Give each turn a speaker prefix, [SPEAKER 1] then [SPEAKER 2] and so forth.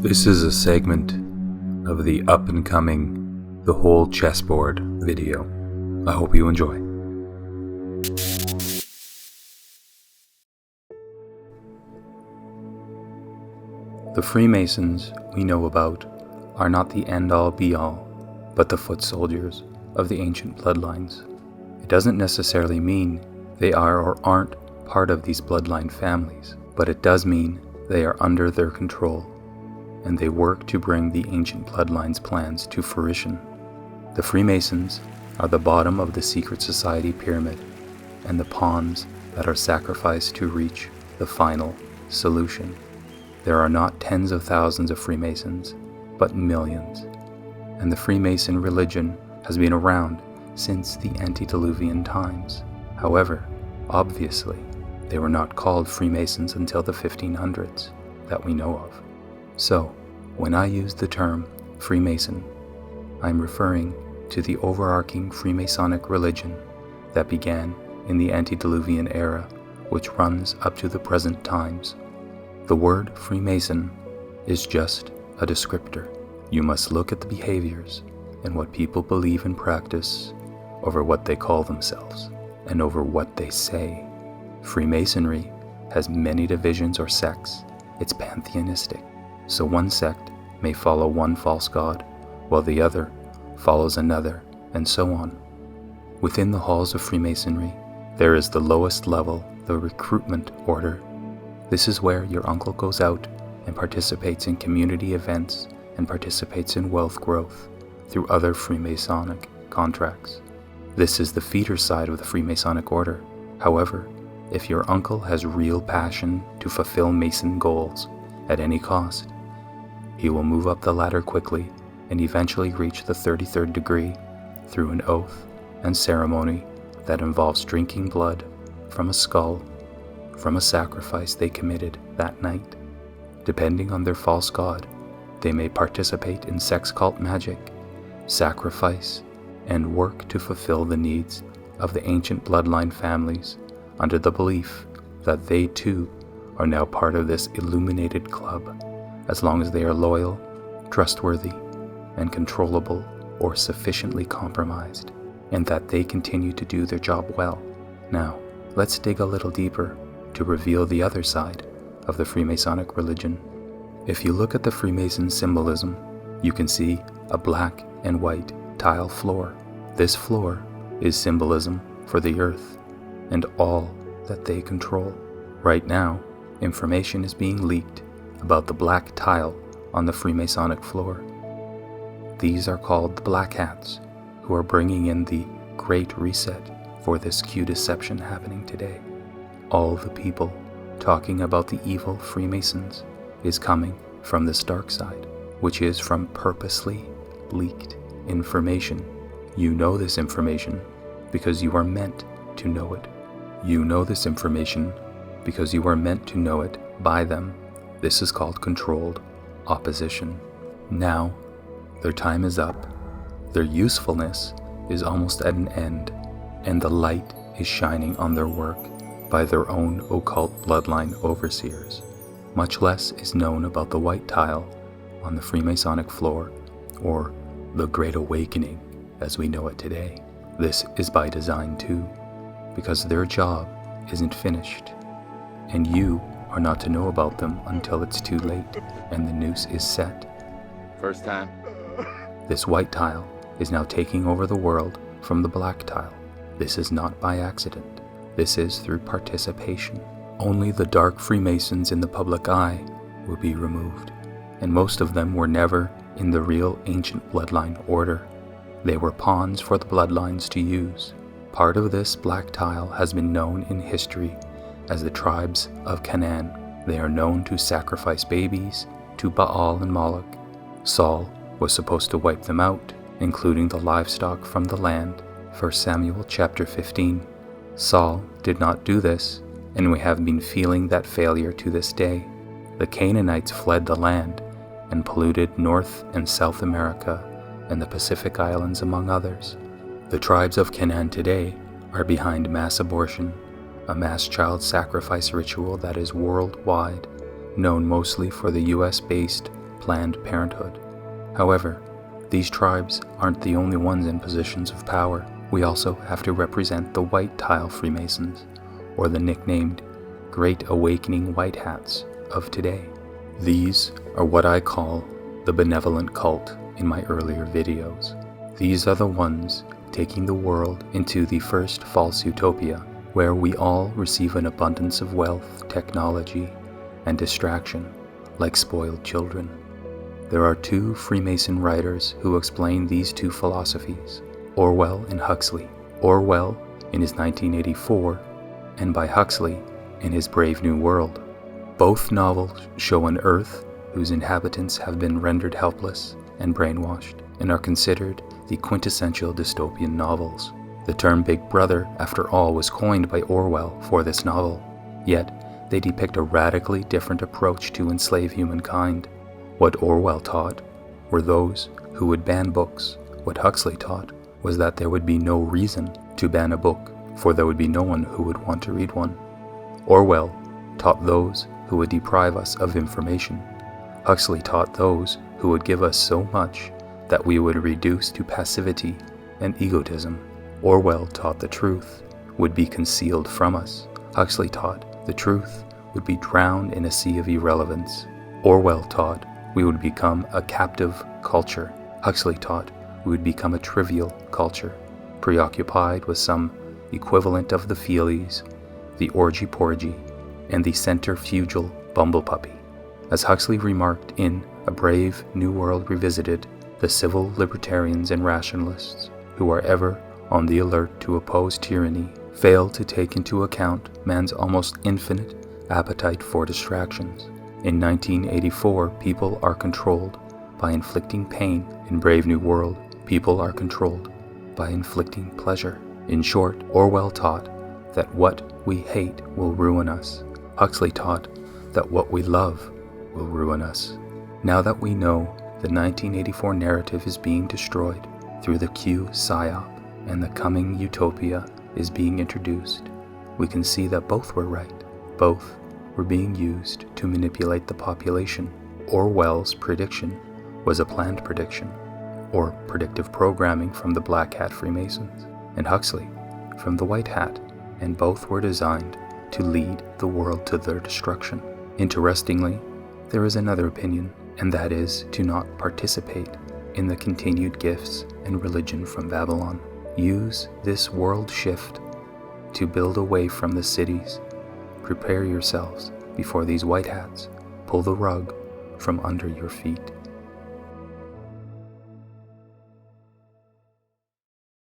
[SPEAKER 1] This is a segment of the up-and-coming The Whole Chessboard video. I hope you enjoy. The Freemasons we know about are not the end-all be-all, but the foot soldiers of the ancient bloodlines. It doesn't necessarily mean they are or aren't part of these bloodline families, but it does mean they are under their control, and they work to bring the ancient bloodline's plans to fruition. The Freemasons are the bottom of the secret society pyramid, and the pawns that are sacrificed to reach the final solution. There are not tens of thousands of Freemasons, but millions, and the Freemason religion has been around since the antediluvian times. However, obviously, they were not called Freemasons until the 1500s that we know of. So, when I use the term Freemason, I'm referring to the overarching Freemasonic religion that began in the antediluvian era, which runs up to the present times. The word Freemason is just a descriptor. You must look at the behaviors and what people believe and practice over what they call themselves and over what they say. Freemasonry has many divisions or sects. It's pantheistic, so one sect may follow one false god, while the other follows another, and so on. Within the halls of Freemasonry, there is the lowest level, the recruitment order. This is where your uncle goes out and participates in community events and participates in wealth growth through other Freemasonic contracts. This is the feeder side of the Freemasonic order. However, if your uncle has real passion to fulfill Mason goals at any cost, he will move up the ladder quickly and eventually reach the 33rd degree through an oath and ceremony that involves drinking blood from a skull from a sacrifice they committed that night. Depending on their false god, they may participate in sex cult magic, sacrifice, and work to fulfill the needs of the ancient bloodline families under the belief that they too are now part of this illuminated club, as long as they are loyal, trustworthy, and controllable or sufficiently compromised, and that they continue to do their job well. Now, let's dig a little deeper to reveal the other side of the Freemasonic religion. If you look at the Freemason symbolism, you can see a black and white tile floor. This floor is symbolism for the earth and all that they control. Right now, information is being leaked about the black tile on the Freemasonic floor. These are called the Black Hats, who are bringing in the Great Reset for this Q deception happening today. All the people talking about the evil Freemasons is coming from this dark side, which is from purposely leaked information. You know this information because you are meant to know it. You know this information because you are meant to know it by them. This is called controlled opposition. Now, their time is up. Their usefulness is almost at an end, and the light is shining on their work by their own occult bloodline overseers. Much less is known about the white tile on the Freemasonic floor, or the Great Awakening as we know it today. This is by design too, because their job isn't finished, and you are not to know about them until it's too late and the noose is set.
[SPEAKER 2] First time.
[SPEAKER 1] This white tile is now taking over the world from the black tile. This is not by accident. This is through participation. Only the dark Freemasons in the public eye will be removed, and most of them were never in the real ancient bloodline order. They were pawns for the bloodlines to use. Part of this black tile has been known in history as the tribes of Canaan. They are known to sacrifice babies to Baal and Moloch. Saul was supposed to wipe them out, including the livestock from the land. 1 Samuel chapter 15. Saul did not do this, and we have been feeling that failure to this day. The Canaanites fled the land and polluted North and South America and the Pacific Islands, among others. The tribes of Canaan today are behind mass abortion, a mass child sacrifice ritual that is worldwide, known mostly for the US-based Planned Parenthood. However, these tribes aren't the only ones in positions of power. We also have to represent the white tile Freemasons, or the nicknamed Great Awakening White Hats of today. These are what I call the benevolent cult in my earlier videos. These are the ones taking the world into the first false utopia, where we all receive an abundance of wealth, technology, and distraction, like spoiled children. There are two Freemason writers who explain these two philosophies, Orwell and Huxley. Orwell in his 1984, and by Huxley in his Brave New World. Both novels show an Earth whose inhabitants have been rendered helpless and brainwashed, and are considered the quintessential dystopian novels. The term Big Brother, after all, was coined by Orwell for this novel, yet they depict a radically different approach to enslave humankind. What Orwell taught were those who would ban books. What Huxley taught was that there would be no reason to ban a book, for there would be no one who would want to read one. Orwell taught those who would deprive us of information. Huxley taught those who would give us so much that we would reduce to passivity and egotism. Orwell taught the truth would be concealed from us. Huxley taught the truth would be drowned in a sea of irrelevance. Orwell taught we would become a captive culture. Huxley taught we would become a trivial culture, preoccupied with some equivalent of the feelies, the orgy-porgy, and the centrifugal bumblepuppy. As Huxley remarked in A Brave New World Revisited, the civil libertarians and rationalists, who are ever on the alert to oppose tyranny, fail to take into account man's almost infinite appetite for distractions. In 1984, people are controlled by inflicting pain. In Brave New World, people are controlled by inflicting pleasure. In short, Orwell taught that what we hate will ruin us. Huxley taught that what we love will ruin us. Now that we know the 1984 narrative is being destroyed through the Q psyop and the coming utopia is being introduced, we can see that both were right. Both were being used to manipulate the population. Orwell's prediction was a planned prediction, or predictive programming from the Black Hat Freemasons, and Huxley from the White Hat, and both were designed to lead the world to their destruction. Interestingly, there is another opinion, and that is to not participate in the continued gifts and religion from Babylon. Use this world shift to build away from the cities. Prepare yourselves before these white hats pull the rug from under your feet.